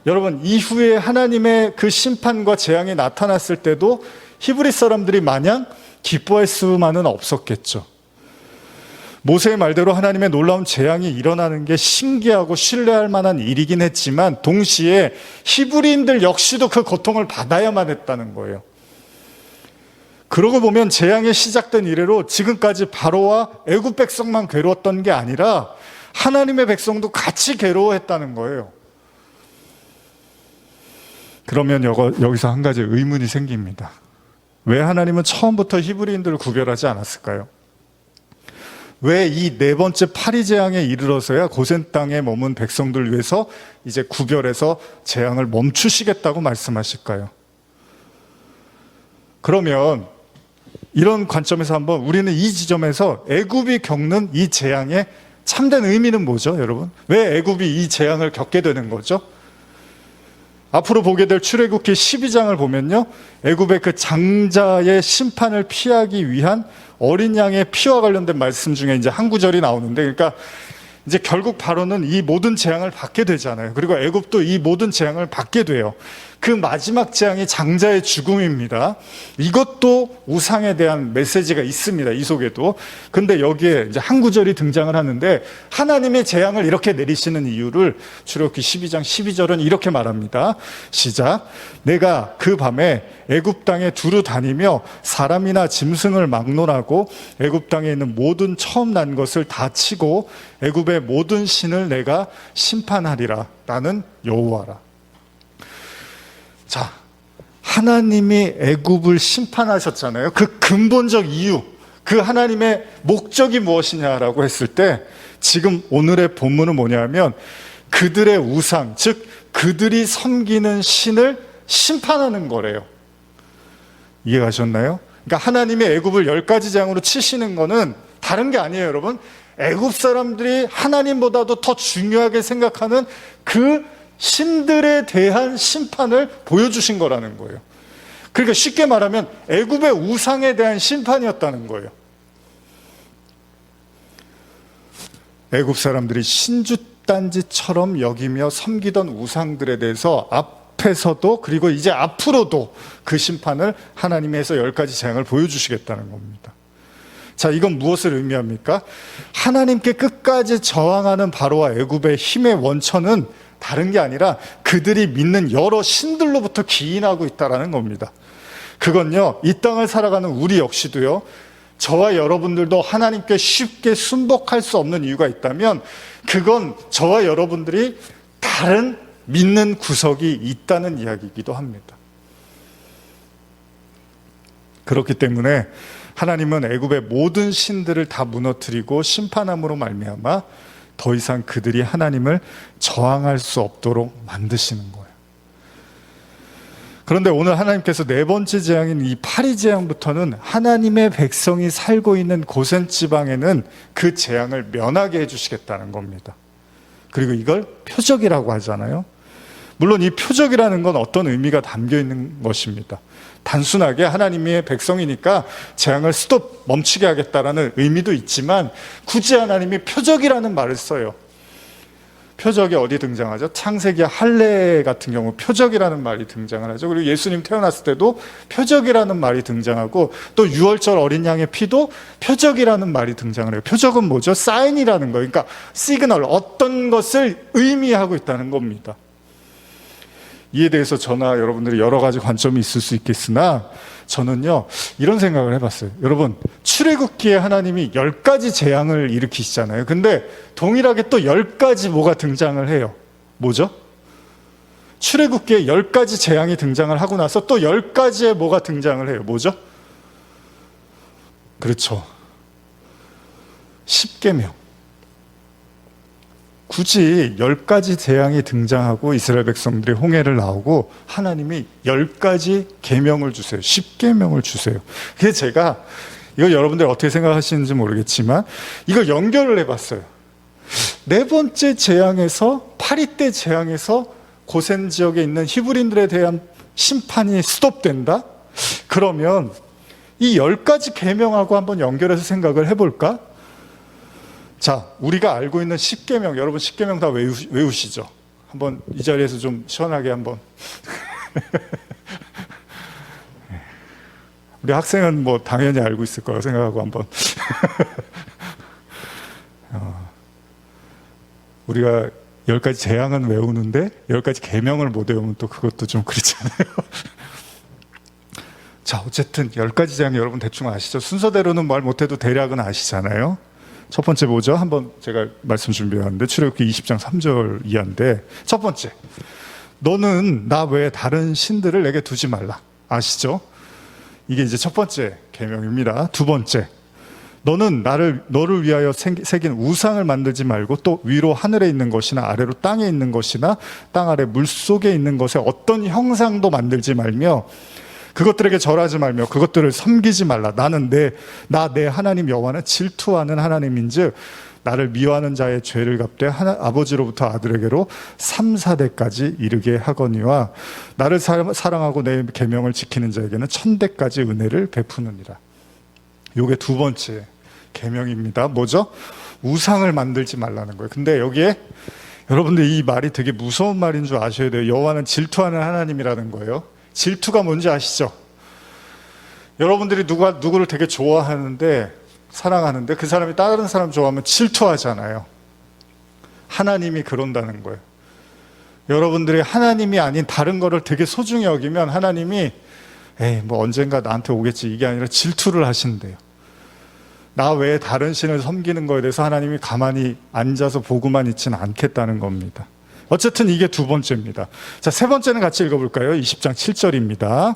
여러분, 이후에 하나님의 그 심판과 재앙이 나타났을 때도 히브리 사람들이 마냥 기뻐할 수만은 없었겠죠. 모세의 말대로 하나님의 놀라운 재앙이 일어나는 게 신기하고 신뢰할 만한 일이긴 했지만 동시에 히브리인들 역시도 그 고통을 받아야만 했다는 거예요. 그러고 보면 재앙이 시작된 이래로 지금까지 바로와 애굽 백성만 괴로웠던 게 아니라 하나님의 백성도 같이 괴로워했다는 거예요. 그러면 여기서 한 가지 의문이 생깁니다. 왜 하나님은 처음부터 히브리인들을 구별하지 않았을까요? 왜 이 네 번째 파리 재앙에 이르러서야 고센 땅에 머문 백성들 위해서 이제 구별해서 재앙을 멈추시겠다고 말씀하실까요? 그러면 이런 관점에서 한번 우리는 이 지점에서 애굽이 겪는 이 재앙의 참된 의미는 뭐죠, 여러분? 왜 애굽이 이 재앙을 겪게 되는 거죠? 앞으로 보게 될 출애굽기 12장을 보면요, 애굽의 그 장자의 심판을 피하기 위한 어린 양의 피와 관련된 말씀 중에 이제 한 구절이 나오는데, 그러니까 이제 결국 바로는 이 모든 재앙을 받게 되잖아요. 그리고 애굽도 이 모든 재앙을 받게 돼요. 그 마지막 재앙이 장자의 죽음입니다. 이것도 우상에 대한 메시지가 있습니다, 이 속에도. 근데 여기에 이제 한 구절이 등장을 하는데 하나님의 재앙을 이렇게 내리시는 이유를 출애굽기 12장 12절은 이렇게 말합니다. 시작. 내가 그 밤에 애굽 땅에 두루 다니며 사람이나 짐승을 막론하고 애굽 땅에 있는 모든 처음 난 것을 다 치고 애굽의 모든 신을 내가 심판하리라. 나는 여호와라. 자, 하나님이 애굽을 심판하셨잖아요. 그 근본적 이유, 그 하나님의 목적이 무엇이냐라고 했을 때 지금 오늘의 본문은 뭐냐면 그들의 우상, 즉 그들이 섬기는 신을 심판하는 거래요. 이해가셨나요? 그러니까 하나님의 애굽을 10가지 재앙으로 치시는 거는 다른 게 아니에요, 여러분. 애굽 사람들이 하나님보다도 더 중요하게 생각하는 그 신들에 대한 심판을 보여주신 거라는 거예요. 그러니까 쉽게 말하면 애굽의 우상에 대한 심판이었다는 거예요. 애굽 사람들이 신주단지처럼 여기며 섬기던 우상들에 대해서 앞에서도 그리고 이제 앞으로도 그 심판을 하나님에서 10가지 재앙을 보여주시겠다는 겁니다. 자, 이건 무엇을 의미합니까? 하나님께 끝까지 저항하는 바로와 애굽의 힘의 원천은 다른 게 아니라 그들이 믿는 여러 신들로부터 기인하고 있다는 겁니다. 그건요, 이 땅을 살아가는 우리 역시도요, 저와 여러분들도 하나님께 쉽게 순복할 수 없는 이유가 있다면 그건 저와 여러분들이 다른 믿는 구석이 있다는 이야기이기도 합니다. 그렇기 때문에 하나님은 애굽의 모든 신들을 다 무너뜨리고 심판함으로 말미암아 더 이상 그들이 하나님을 저항할 수 없도록 만드시는 거예요. 그런데 오늘 하나님께서 네 번째 재앙인 이 파리 재앙부터는 하나님의 백성이 살고 있는 고센 지방에는 그 재앙을 면하게 해주시겠다는 겁니다. 그리고 이걸 표적이라고 하잖아요. 물론 이 표적이라는 건 어떤 의미가 담겨 있는 것입니다. 단순하게 하나님의 백성이니까 재앙을 스톱, 멈추게 하겠다라는 의미도 있지만 굳이 하나님이 표적이라는 말을 써요. 표적이 어디 등장하죠? 창세기 할례 같은 경우 표적이라는 말이 등장을 하죠. 그리고 예수님 태어났을 때도 표적이라는 말이 등장하고 또 유월절 어린 양의 피도 표적이라는 말이 등장을 해요. 표적은 뭐죠? 사인이라는 거예요. 그러니까 시그널, 어떤 것을 의미하고 있다는 겁니다. 이에 대해서 저나 여러분들이 여러 가지 관점이 있을 수 있겠으나 저는요 이런 생각을 해봤어요. 여러분, 출애굽기에 하나님이 10가지 재앙을 일으키시잖아요. 근데 동일하게 또 10가지 뭐가 등장을 해요. 뭐죠? 출애굽기에 10가지 재앙이 등장을 하고 나서 또 10가지의 뭐가 등장을 해요. 뭐죠? 그렇죠. 십계명. 굳이 10가지 재앙이 등장하고 이스라엘 백성들이 홍해를 나오고 하나님이 10가지 계명을 주세요. 십계명을 주세요. 그래서 제가 이거 여러분들 어떻게 생각하시는지 모르겠지만 이거 연결을 해봤어요. 네 번째 재앙에서, 파리 때 재앙에서 고센 지역에 있는 히브리인들에 대한 심판이 스톱된다? 그러면 이 10가지 계명하고 한번 연결해서 생각을 해볼까? 자, 우리가 알고 있는 십계명, 여러분 십계명 다 외우시죠? 한번 이 자리에서 좀 시원하게 한번. 우리 학생은 뭐 당연히 알고 있을 거라고 생각하고 한번. 우리가 10가지 재앙은 외우는데 10가지 계명을 못 외우면 또 그것도 좀 그렇잖아요. 자, 어쨌든 10가지 재앙 여러분 대충 아시죠? 순서대로는 말 못해도 대략은 아시잖아요. 첫 번째 뭐죠? 한번 제가 말씀 준비했는데 출애굽기 20장 3절 이하인데, 첫 번째, 너는 나 외에 다른 신들을 내게 두지 말라. 아시죠? 이게 이제 첫 번째 계명입니다. 두 번째, 너는 너를 위하여 새긴 우상을 만들지 말고 또 위로 하늘에 있는 것이나 아래로 땅에 있는 것이나 땅 아래 물 속에 있는 것에 어떤 형상도 만들지 말며 그것들에게 절하지 말며 그것들을 섬기지 말라. 나는 내 하나님 여호와는 질투하는 하나님인즉 나를 미워하는 자의 죄를 갚되 아버지로부터 아들에게로 3, 4대까지 이르게 하거니와 나를 사랑하고 내 계명을 지키는 자에게는 1000대까지 은혜를 베푸느니라. 요게 두 번째 계명입니다. 뭐죠? 우상을 만들지 말라는 거예요. 근데 여기에 여러분들 이 말이 되게 무서운 말인 줄 아셔야 돼요. 여호와는 질투하는 하나님이라는 거예요. 질투가 뭔지 아시죠? 여러분들이 누구를 되게 좋아하는데, 사랑하는데 그 사람이 다른 사람 좋아하면 질투하잖아요. 하나님이 그런다는 거예요. 여러분들이 하나님이 아닌 다른 거를 되게 소중히 여기면 하나님이 에이 뭐 언젠가 나한테 오겠지, 이게 아니라 질투를 하신대요. 나 외에 다른 신을 섬기는 거에 대해서 하나님이 가만히 앉아서 보고만 있지는 않겠다는 겁니다. 어쨌든 이게 두 번째입니다. 자, 세 번째는 같이 읽어볼까요? 20장 7절입니다.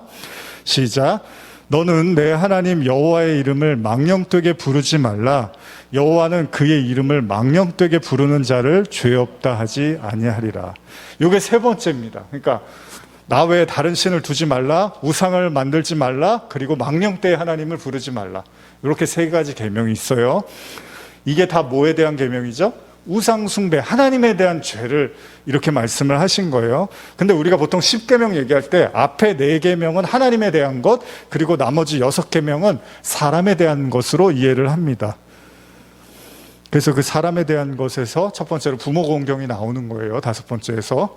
시작. 너는 내 하나님 여호와의 이름을 망령되게 부르지 말라. 여호와는 그의 이름을 망령되게 부르는 자를 죄 없다 하지 아니하리라. 이게 세 번째입니다. 그러니까 나 외에 다른 신을 두지 말라, 우상을 만들지 말라, 그리고 망령되이 하나님을 부르지 말라. 이렇게 세 가지 계명이 있어요. 이게 다 뭐에 대한 계명이죠? 우상 숭배, 하나님에 대한 죄를 이렇게 말씀을 하신 거예요. 근데 우리가 보통 10계명 얘기할 때 앞에 4계명은 하나님에 대한 것, 그리고 나머지 6계명은 사람에 대한 것으로 이해를 합니다. 그래서 그 사람에 대한 것에서 첫 번째로 부모 공경이 나오는 거예요. 5번째에서.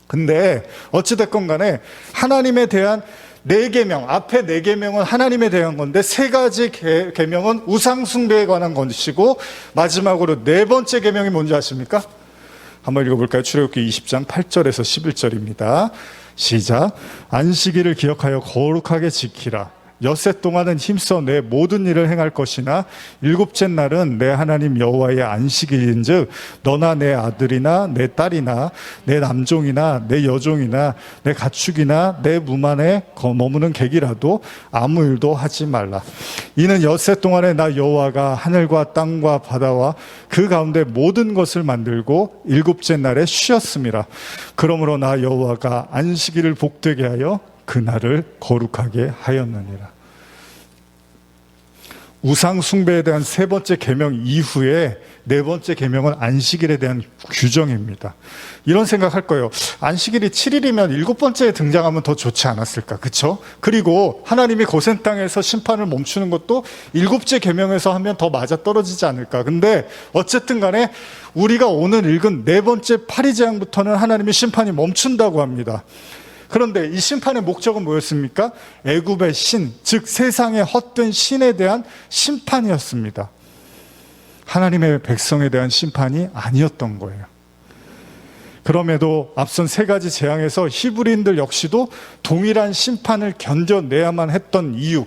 근데 어찌됐건 간에 하나님에 대한 4계명, 앞에 4계명은 하나님에 대한 건데 3가지 계명은 우상 숭배에 관한 것이고, 마지막으로 4번째 계명이 뭔지 아십니까? 한번 읽어볼까요? 출애굽기 20장 8절에서 11절입니다. 시작. 안식일을 기억하여 거룩하게 지키라. 엿새 동안은 힘써 내 모든 일을 행할 것이나 일곱째 날은 내 하나님 여호와의 안식일인즉 너나 내 아들이나 내 딸이나 내 남종이나 내 여종이나 내 가축이나 내 문 안에 머무는 객이라도 아무 일도 하지 말라. 이는 엿새 동안에 나 여호와가 하늘과 땅과 바다와 그 가운데 모든 것을 만들고 일곱째 날에 쉬었음이라. 그러므로 나 여호와가 안식일을 복되게 하여 그날을 거룩하게 하였느니라. 우상 숭배에 대한 3번째 계명 이후에 4번째 계명은 안식일에 대한 규정입니다. 이런 생각할 거예요. 안식일이 7일이면 7번째에 등장하면 더 좋지 않았을까? 그렇죠? 그리고 하나님이 고센 땅에서 심판을 멈추는 것도 7째 계명에서 하면 더 맞아떨어지지 않을까? 근데 어쨌든 간에 우리가 오늘 읽은 4번째 파리 재앙부터는 하나님의 심판이 멈춘다고 합니다. 그런데 이 심판의 목적은 뭐였습니까? 애굽의 신, 즉 세상의 헛된 신에 대한 심판이었습니다. 하나님의 백성에 대한 심판이 아니었던 거예요. 그럼에도 앞선 세 가지 재앙에서 히브리인들 역시도 동일한 심판을 견뎌내야만 했던 이유.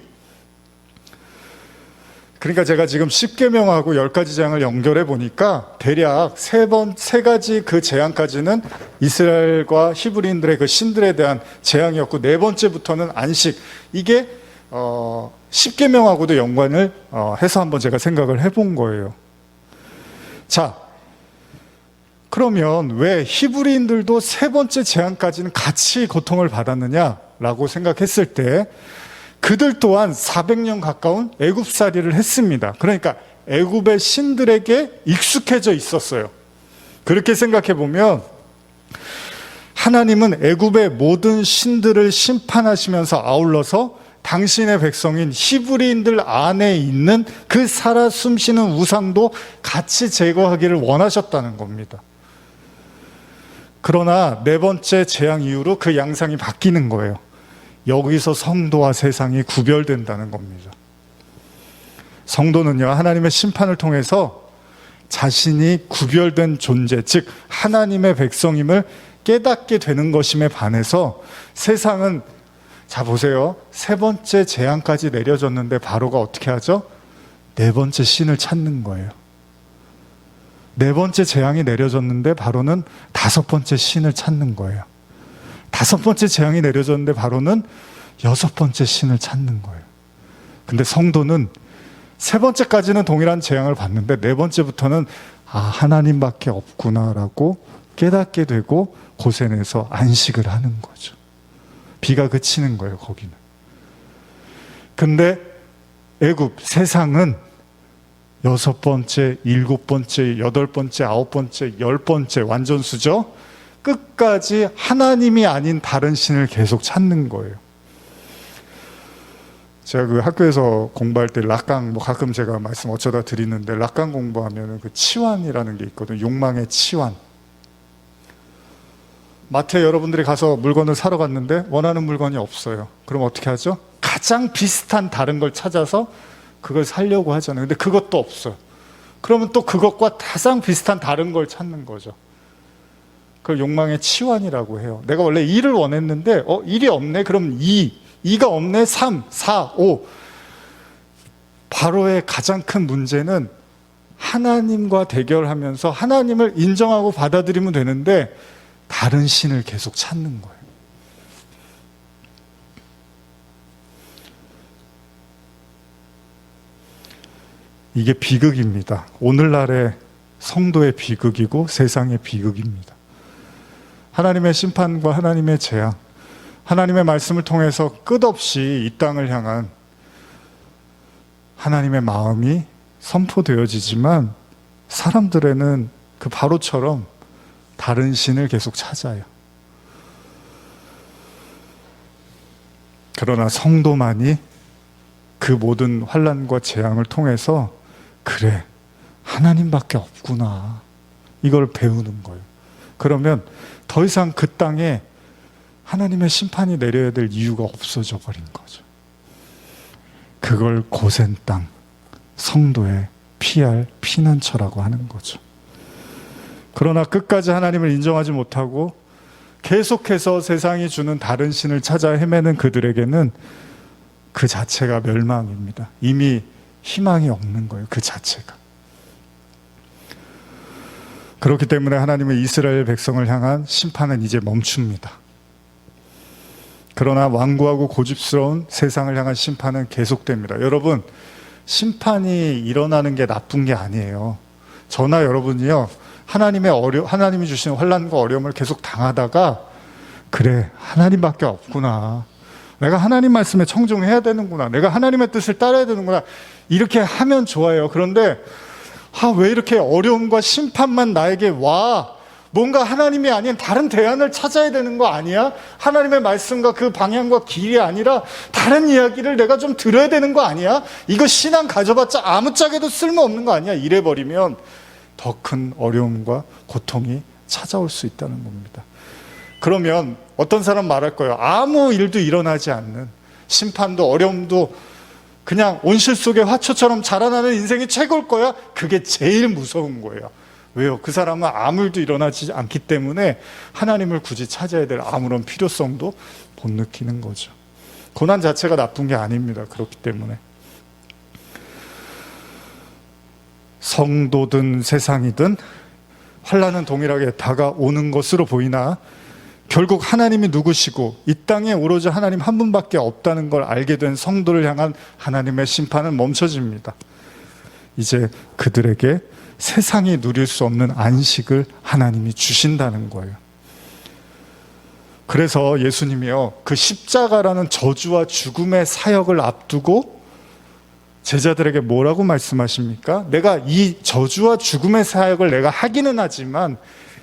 그러니까 제가 지금 10계명하고 10가지 재앙을 연결해 보니까 대략 세 가지 그 재앙까지는 이스라엘과 히브리인들의 그 신들에 대한 재앙이었고, 네 번째부터는 안식. 이게 10계명하고도 연관을 해서 한번 제가 생각을 해본 거예요. 자, 그러면 왜 히브리인들도 세 번째 재앙까지는 같이 고통을 받았느냐라고 생각했을 때, 그들 또한 400년 가까운 애굽살이를 했습니다. 그러니까 애굽의 신들에게 익숙해져 있었어요. 그렇게 생각해 보면 하나님은 애굽의 모든 신들을 심판하시면서 아울러서 당신의 백성인 히브리인들 안에 있는 그 살아 숨쉬는 우상도 같이 제거하기를 원하셨다는 겁니다. 그러나 네 번째 재앙 이후로 그 양상이 바뀌는 거예요. 여기서 성도와 세상이 구별된다는 겁니다. 성도는요, 하나님의 심판을 통해서 자신이 구별된 존재, 즉 하나님의 백성임을 깨닫게 되는 것임에 반해서 세상은, 자 보세요, 세 번째 재앙까지 내려졌는데 바로가 어떻게 하죠? 네 번째 신을 찾는 거예요. 네 번째 재앙이 내려졌는데 바로는 다섯 번째 신을 찾는 거예요. 다섯 번째 재앙이 내려졌는데 바로는 여섯 번째 신을 찾는 거예요. 근데 성도는 세 번째까지는 동일한 재앙을 받는데 네 번째부터는 하나님밖에 없구나라고 깨닫게 되고 고센에서 안식을 하는 거죠. 비가 그치는 거예요, 거기는. 근데 애굽, 세상은 여섯 번째, 일곱 번째, 여덟 번째, 아홉 번째, 열 번째 완전수죠. 끝까지 하나님이 아닌 다른 신을 계속 찾는 거예요. 제가 그 학교에서 공부할 때 락강, 가끔 제가 말씀 어쩌다 드리는데, 락강 공부하면 그 치환이라는 게 있거든요. 욕망의 치환. 마트에 여러분들이 가서 물건을 사러 갔는데 원하는 물건이 없어요. 그럼 어떻게 하죠? 가장 비슷한 다른 걸 찾아서 그걸 사려고 하잖아요. 근데 그것도 없어요. 그러면 또 그것과 가장 비슷한 다른 걸 찾는 거죠. 그걸 욕망의 치환이라고 해요. 내가 원래 2를 원했는데 1이 없네. 그럼 2가 없네. 3, 4, 5. 바로의 가장 큰 문제는 하나님과 대결하면서 하나님을 인정하고 받아들이면 되는데 다른 신을 계속 찾는 거예요. 이게 비극입니다. 오늘날의 성도의 비극이고 세상의 비극입니다. 하나님의 심판과 하나님의 재앙, 하나님의 말씀을 통해서 끝없이 이 땅을 향한 하나님의 마음이 선포되어지지만 사람들에는 그 바로처럼 다른 신을 계속 찾아요. 그러나 성도만이 그 모든 환난과 재앙을 통해서 그래, 하나님밖에 없구나, 이걸 배우는 거예요. 그러면 더 이상 그 땅에 하나님의 심판이 내려야 될 이유가 없어져 버린 거죠. 그걸 고센 땅, 성도의 피할 피난처라고 하는 거죠. 그러나 끝까지 하나님을 인정하지 못하고 계속해서 세상이 주는 다른 신을 찾아 헤매는 그들에게는 그 자체가 멸망입니다. 이미 희망이 없는 거예요, 그 자체가. 그렇기 때문에 하나님은 이스라엘 백성을 향한 심판은 이제 멈춥니다. 그러나 완고하고 고집스러운 세상을 향한 심판은 계속됩니다. 여러분, 심판이 일어나는 게 나쁜 게 아니에요. 저나 여러분이요, 하나님이 주시는 환난과 어려움을 계속 당하다가 그래, 하나님밖에 없구나, 내가 하나님 말씀에 청종해야 되는구나, 내가 하나님의 뜻을 따라야 되는구나, 이렇게 하면 좋아요. 그런데 왜 이렇게 어려움과 심판만 나에게 와? 뭔가 하나님이 아닌 다른 대안을 찾아야 되는 거 아니야? 하나님의 말씀과 그 방향과 길이 아니라 다른 이야기를 내가 좀 들어야 되는 거 아니야? 이거 신앙 가져봤자 아무짝에도 쓸모없는 거 아니야? 이래버리면 더 큰 어려움과 고통이 찾아올 수 있다는 겁니다. 그러면 어떤 사람 말할 거예요. 아무 일도 일어나지 않는, 심판도 어려움도 그냥 온실 속의 화초처럼 자라나는 인생이 최고일 거야. 그게 제일 무서운 거예요. 왜요? 그 사람은 아무 일도 일어나지 않기 때문에 하나님을 굳이 찾아야 될 아무런 필요성도 못 느끼는 거죠. 고난 자체가 나쁜 게 아닙니다. 그렇기 때문에 성도든 세상이든 환난은 동일하게 다가오는 것으로 보이나 결국 하나님이 누구시고 이 땅에 오로지 하나님 한 분밖에 없다는 걸 알게 된 성도를 향한 하나님의 심판은 멈춰집니다. 이제 그들에게 세상이 누릴 수 없는 안식을 하나님이 주신다는 거예요. 그래서 예수님이요, 그 십자가라는 저주와 죽음의 사역을 앞두고 제자들에게 뭐라고 말씀하십니까? 내가 이 저주와 죽음의 사역을 내가 하기는 하지만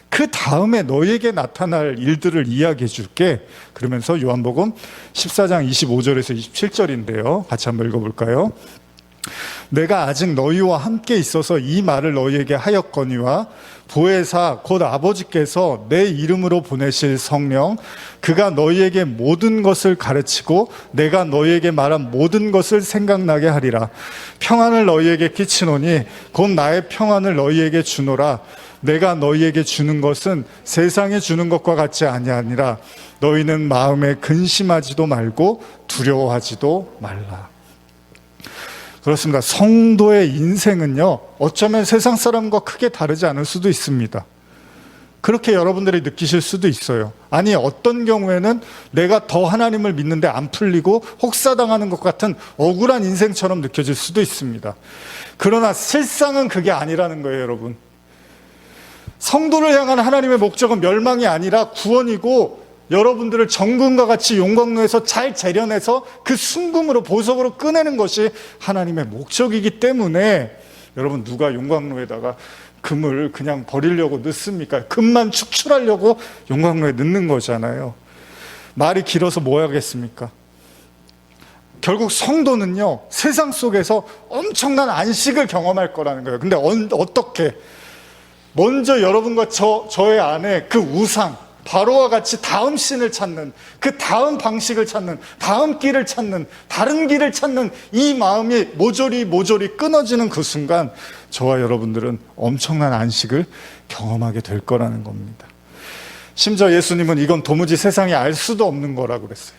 그 다음에 너에게 나타날 일들을 이야기해 줄게. 그러면서 요한복음 14장 25절에서 27절인데요. 같이 한번 읽어볼까요? 내가 아직 너희와 함께 있어서 이 말을 너희에게 하였거니와 보혜사 곧 아버지께서 내 이름으로 보내실 성령 그가 너희에게 모든 것을 가르치고 내가 너희에게 말한 모든 것을 생각나게 하리라. 평안을 너희에게 끼치노니 곧 나의 평안을 너희에게 주노라. 내가 너희에게 주는 것은 세상에 주는 것과 같지 아니하니라. 너희는 마음에 근심하지도 말고 두려워하지도 말라. 그렇습니다. 성도의 인생은요, 어쩌면 세상 사람과 크게 다르지 않을 수도 있습니다. 그렇게 여러분들이 느끼실 수도 있어요. 아니, 어떤 경우에는 내가 더 하나님을 믿는데 안 풀리고 혹사당하는 것 같은 억울한 인생처럼 느껴질 수도 있습니다. 그러나 실상은 그게 아니라는 거예요, 여러분. 성도를 향한 하나님의 목적은 멸망이 아니라 구원이고, 여러분들을 정금과 같이 용광로에서 잘 재련해서 그 순금으로 보석으로 꺼내는 것이 하나님의 목적이기 때문에, 여러분, 누가 용광로에다가 금을 그냥 버리려고 넣습니까? 금만 축출하려고 용광로에 넣는 거잖아요. 말이 길어서 뭐 하겠습니까? 결국 성도는요, 세상 속에서 엄청난 안식을 경험할 거라는 거예요. 근데 어떻게? 먼저 여러분과 저의 안에 그 우상, 바로와 같이 다음 신을 찾는, 그 다음 방식을 찾는, 다음 길을 찾는, 다른 길을 찾는 이 마음이 모조리 끊어지는 그 순간 저와 여러분들은 엄청난 안식을 경험하게 될 거라는 겁니다. 심지어 예수님은 이건 도무지 세상이 알 수도 없는 거라고 그랬어요.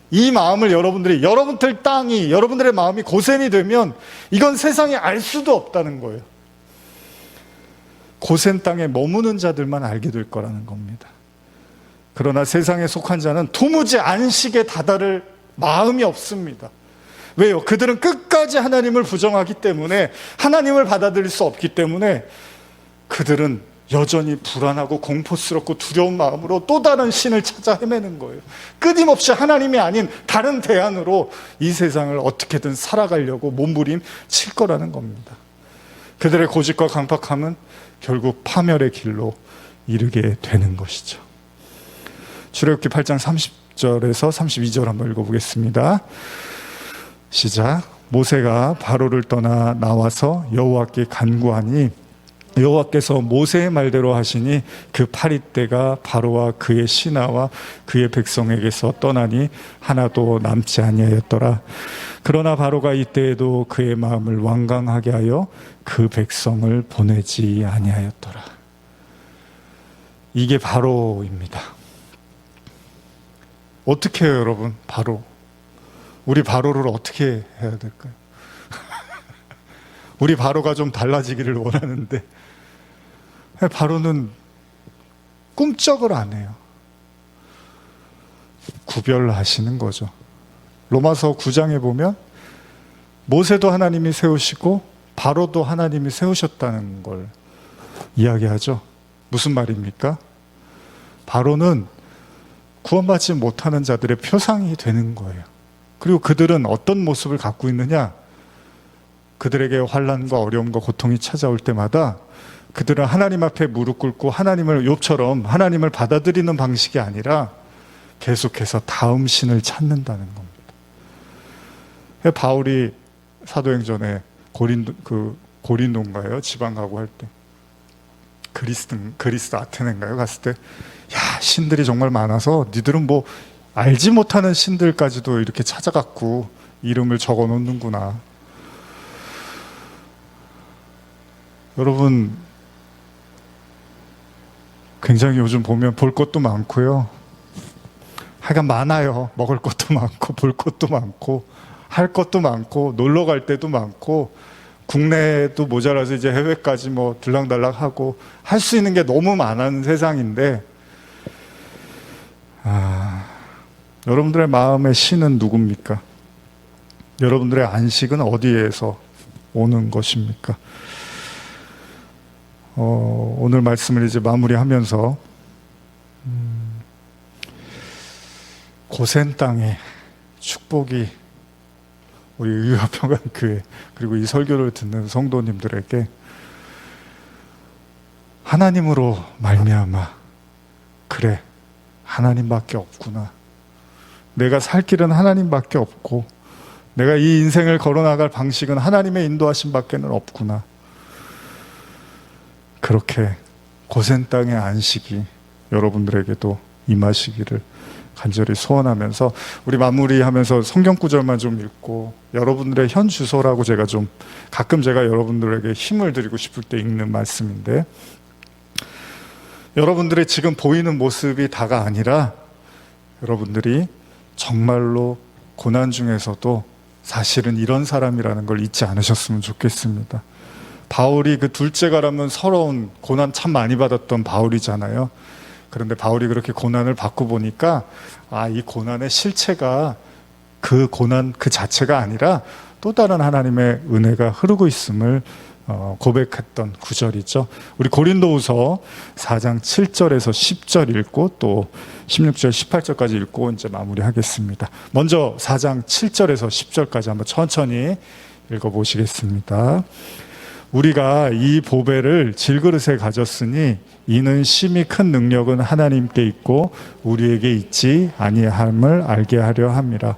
이 마음을 여러분들 땅이, 여러분들의 마음이 고센이 되면 이건 세상이 알 수도 없다는 거예요. 고센 땅에 머무는 자들만 알게 될 거라는 겁니다. 그러나 세상에 속한 자는 도무지 안식에 다다를 마음이 없습니다. 왜요? 그들은 끝까지 하나님을 부정하기 때문에, 하나님을 받아들일 수 없기 때문에 그들은 여전히 불안하고 공포스럽고 두려운 마음으로 또 다른 신을 찾아 헤매는 거예요. 끊임없이 하나님이 아닌 다른 대안으로 이 세상을 어떻게든 살아가려고 몸부림 칠 거라는 겁니다. 그들의 고집과 강팍함은 결국 파멸의 길로 이르게 되는 것이죠. 출애굽기 8장 30절에서 32절 한번 읽어보겠습니다. 시작. 모세가 바로를 떠나 나와서 여호와께 간구하니 여호와께서 모세의 말대로 하시니 그 파리떼가 바로와 그의 신하와 그의 백성에게서 떠나니 하나도 남지 아니하였더라. 그러나 바로가 이때에도 그의 마음을 완강하게 하여 그 백성을 보내지 아니하였더라. 이게 바로입니다. 어떻게 해요, 여러분? 바로. 우리 바로를 어떻게 해야 될까요? 우리 바로가 좀 달라지기를 원하는데, 바로는 꿈쩍을 안 해요. 구별하시는 거죠. 로마서 9장에 보면 모세도 하나님이 세우시고 바로도 하나님이 세우셨다는 걸 이야기하죠. 무슨 말입니까? 바로는 구원받지 못하는 자들의 표상이 되는 거예요. 그리고 그들은 어떤 모습을 갖고 있느냐? 그들에게 환난과 어려움과 고통이 찾아올 때마다 그들은 하나님 앞에 무릎 꿇고 하나님을, 욥처럼 하나님을 받아들이는 방식이 아니라 계속해서 다음 신을 찾는다는 겁니다. 바울이 사도행전에 고린도인가요? 지방 가고 할 때, 그리스 아테네인가요? 갔을 때, 야, 신들이 정말 많아서 니들은 뭐 알지 못하는 신들까지도 이렇게 찾아갖고 이름을 적어 놓는구나. 여러분, 굉장히 요즘 보면 볼 것도 많고요. 하여간 많아요. 먹을 것도 많고 볼 것도 많고 할 것도 많고 놀러 갈 때도 많고 국내도 모자라서 이제 해외까지 뭐 들락달락하고 할 수 있는 게 너무 많은 세상인데 여러분들의 마음의 신은 누굽니까? 여러분들의 안식은 어디에서 오는 것입니까? 오늘 말씀을 이제 마무리하면서 고센 땅에 축복이 우리 의화평안교회 그리고 이 설교를 듣는 성도님들에게 하나님으로 말미암아 그래 하나님밖에 없구나. 내가 살 길은 하나님밖에 없고 내가 이 인생을 걸어나갈 방식은 하나님의 인도하심 밖에는 없구나. 그렇게 고센 땅의 안식이 여러분들에게도 임하시기를 간절히 소원하면서 우리 마무리하면서 성경 구절만 좀 읽고 여러분들의 현 주소라고 제가 좀 가끔 제가 여러분들에게 힘을 드리고 싶을 때 읽는 말씀인데 여러분들의 지금 보이는 모습이 다가 아니라 여러분들이 정말로 고난 중에서도 사실은 이런 사람이라는 걸 잊지 않으셨으면 좋겠습니다. 바울이 그 둘째 가라면 서러운 고난 참 많이 받았던 바울이잖아요. 그런데 바울이 그렇게 고난을 받고 보니까 이 고난의 실체가 그 고난 그 자체가 아니라 또 다른 하나님의 은혜가 흐르고 있음을 고백했던 구절이죠. 우리 고린도후서 4장 7절에서 10절 읽고 또 16절 18절까지 읽고 이제 마무리하겠습니다. 먼저 4장 7절에서 10절까지 한번 천천히 읽어보시겠습니다. 우리가 이 보배를 질그릇에 가졌으니 이는 심히 큰 능력은 하나님께 있고 우리에게 있지 아니함을 알게 하려 함이라.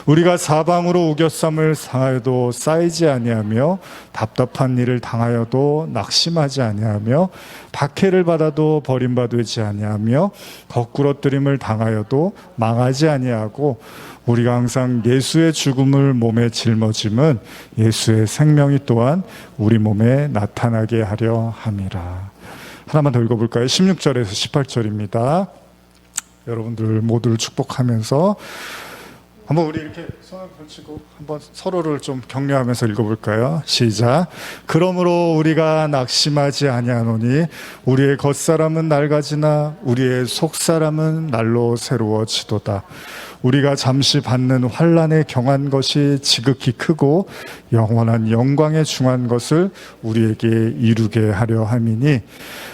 우리가 사방으로 우겨쌈을 당하여도 쌓이지 아니하며 답답한 일을 당하여도 낙심하지 아니하며 박해를 받아도 버림받지 아니하며 거꾸러뜨림을 당하여도 망하지 아니하고 우리가 항상 예수의 죽음을 몸에 짊어짐은 예수의 생명이 또한 우리 몸에 나타나게 하려 함이라. 하나만 더 읽어볼까요? 16절에서 18절입니다. 여러분들 모두를 축복하면서 한번 우리 이렇게 손을 펼치고 한번 서로를 좀 격려하면서 읽어볼까요? 시작. 그러므로 우리가 낙심하지 아니하노니 우리의 겉사람은 낡아지나 우리의 속사람은 날로 새로워지도다. 우리가 잠시 받는 환난에 경한 것이 지극히 크고 영원한 영광에 중한 것을 우리에게 이루게 하려 함이니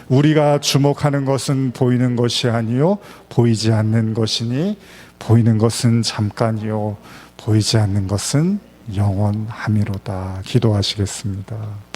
우리가 주목하는 것은 보이는 것이 아니요 보이지 않는 것이니 보이는 것은 잠깐이요 보이지 않는 것은 영원함이로다. 기도하시겠습니다.